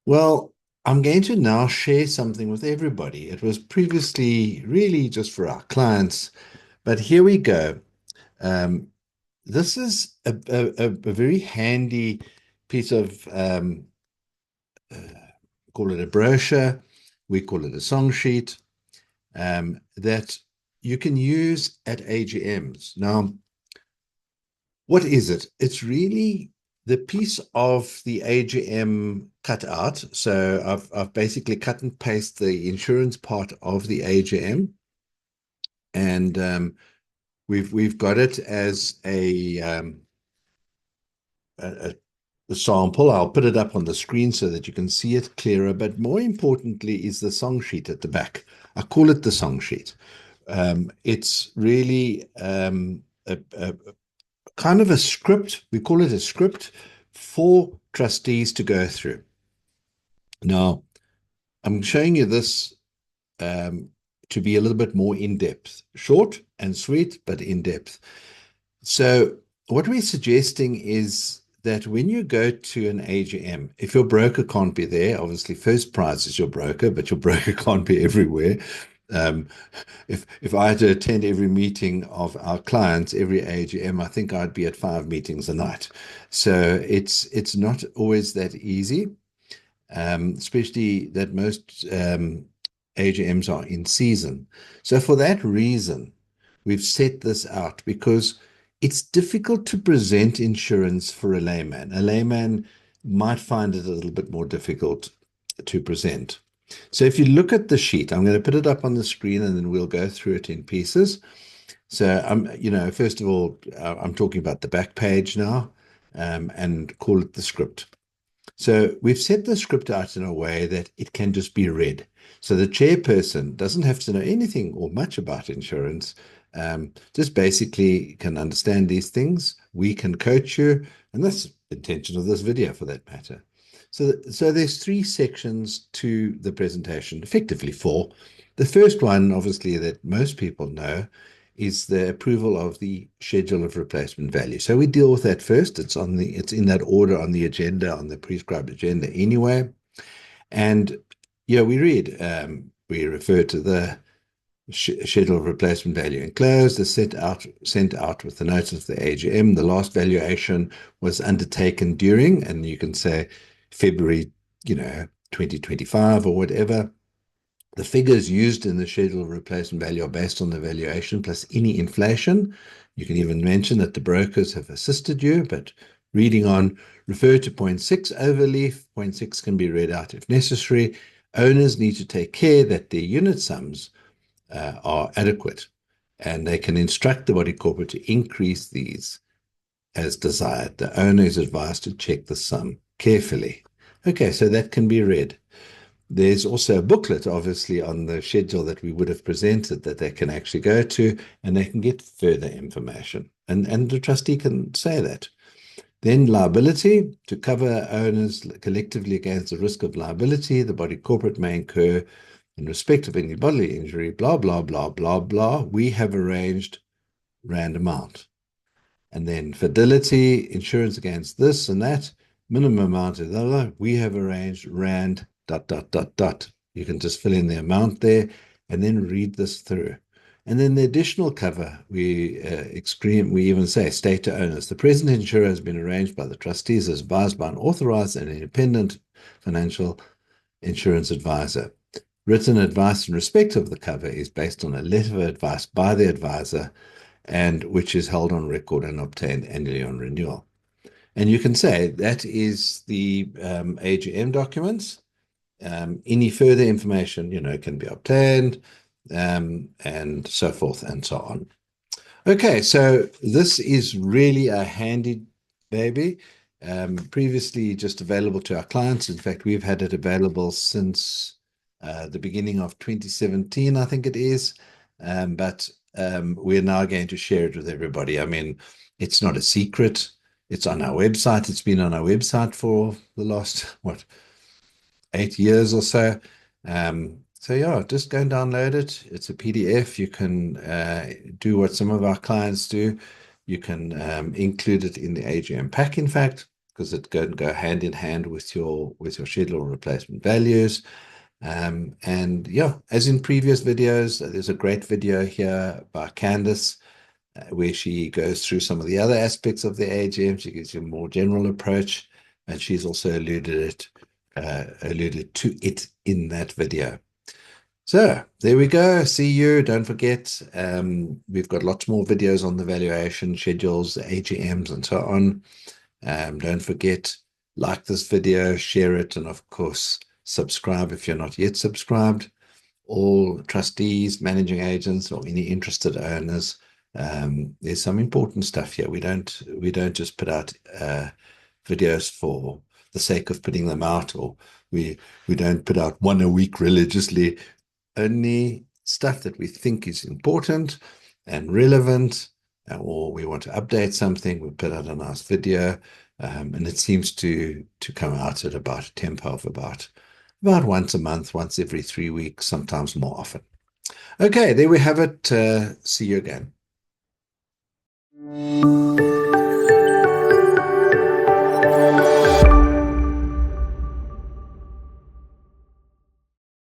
Well, I'm going to now share something with everybody. It was previously really just for our clients, but here we go. Um, this is a very handy piece of, uh, call it a brochure, we call it a song sheet, that you can use at AGMs. Now, what is it? It's really the piece of the AGM cut out. So I've basically cut and paste the insurance part of the AGM, and we've got it as a, a sample. I'll put it up on the screen so that you can see it clearer. But more importantly is the song sheet at the back. I call it the song sheet. It's really a kind of a script. We call it a script for trustees to go through. Now, I'm showing you this to be a little bit more in depth, short and sweet, but in depth. So, what we're suggesting is that when you go to an AGM, if your broker can't be there, obviously first prize is your broker, but your broker can't be everywhere. Um, if I had to attend every meeting of our clients, every AGM, I think I'd be at 5 meetings a night. So it's not always that easy, especially that most AGMs are in season. So for that reason, we've set this out because it's difficult to present insurance for a layman. A layman might find it a little bit more difficult to present. So if you look at the sheet, I'm going to put it up on the screen and then we'll go through it in pieces. So first of all, I'm talking about the back page now, and call it the script. So we've set the script out in a way that it can just be read. So the chairperson doesn't have to know anything or much about insurance, just basically can understand these things. We can coach you, and that's the intention of this video for that matter. So there's three sections to the presentation, effectively four. The first one, obviously, that most people know, is the approval of the schedule of replacement value. So we deal with that first. It's in that order on the agenda, on the prescribed agenda anyway. And yeah, we refer to the schedule of replacement value enclosed, is sent out with the notice of the AGM. The last valuation was undertaken during, and you can say February, 2025 or whatever. The figures used in the schedule of replacement value are based on the valuation plus any inflation. You can even mention that the brokers have assisted you, but reading on, refer to point 6 overleaf. Point 6 can be read out if necessary. Owners need to take care that their unit sums are adequate, and they can instruct the body corporate to increase these as desired. The owner is advised to check the sum carefully. Okay, so that can be read. There's also a booklet, obviously, on the schedule that we would have presented that they can actually go to, and they can get further information. And the trustee can say that. Then liability, to cover owners collectively against the risk of liability the body corporate may incur in respect of any bodily injury, blah, blah, blah, blah, blah. We have arranged rand amount. And then fidelity, insurance against this and that, minimum amount of that. We have arranged rand dot, dot, dot, dot. You can just fill in the amount there and then read this through. And then the additional cover, we even say, state to owners, the present insurer has been arranged by the trustees as advised by an authorized and independent financial insurance advisor. Written advice in respect of the cover is based on a letter of advice by the advisor, and which is held on record and obtained annually on renewal. And you can say that is the AGM documents. Any further information, can be obtained, and so forth and so on. Okay, so this is really a handy baby. Previously just available to our clients. In fact, we've had it available since the beginning of 2017, I think it is. But we're now going to share it with everybody. I mean, it's not a secret. It's on our website. It's been on our website for the last, 8 years or so. So yeah, just go and download it. It's a PDF. You can do what some of our clients do. You can include it in the AGM pack, in fact, because it go hand in hand with your schedule replacement values. And yeah, as in previous videos, there's a great video here by Candice where she goes through some of the other aspects of the AGM. She gives you a more general approach, and she's also alluded to it in that video. So there we go. See you. Don't forget, we've got lots more videos on the valuation schedules, the AGMs, and so on. Don't forget, like this video, share it, and of course, subscribe if you're not yet subscribed. All trustees, managing agents, or any interested owners, there's some important stuff here. We don't just put out videos for the sake of putting them out, or we don't put out one a week religiously. Only stuff that we think is important and relevant, or we want to update something, we put out a nice video, and it seems to come out at about a tempo of about once a month, once every 3 weeks, sometimes more often. Okay, there we have it. See you again.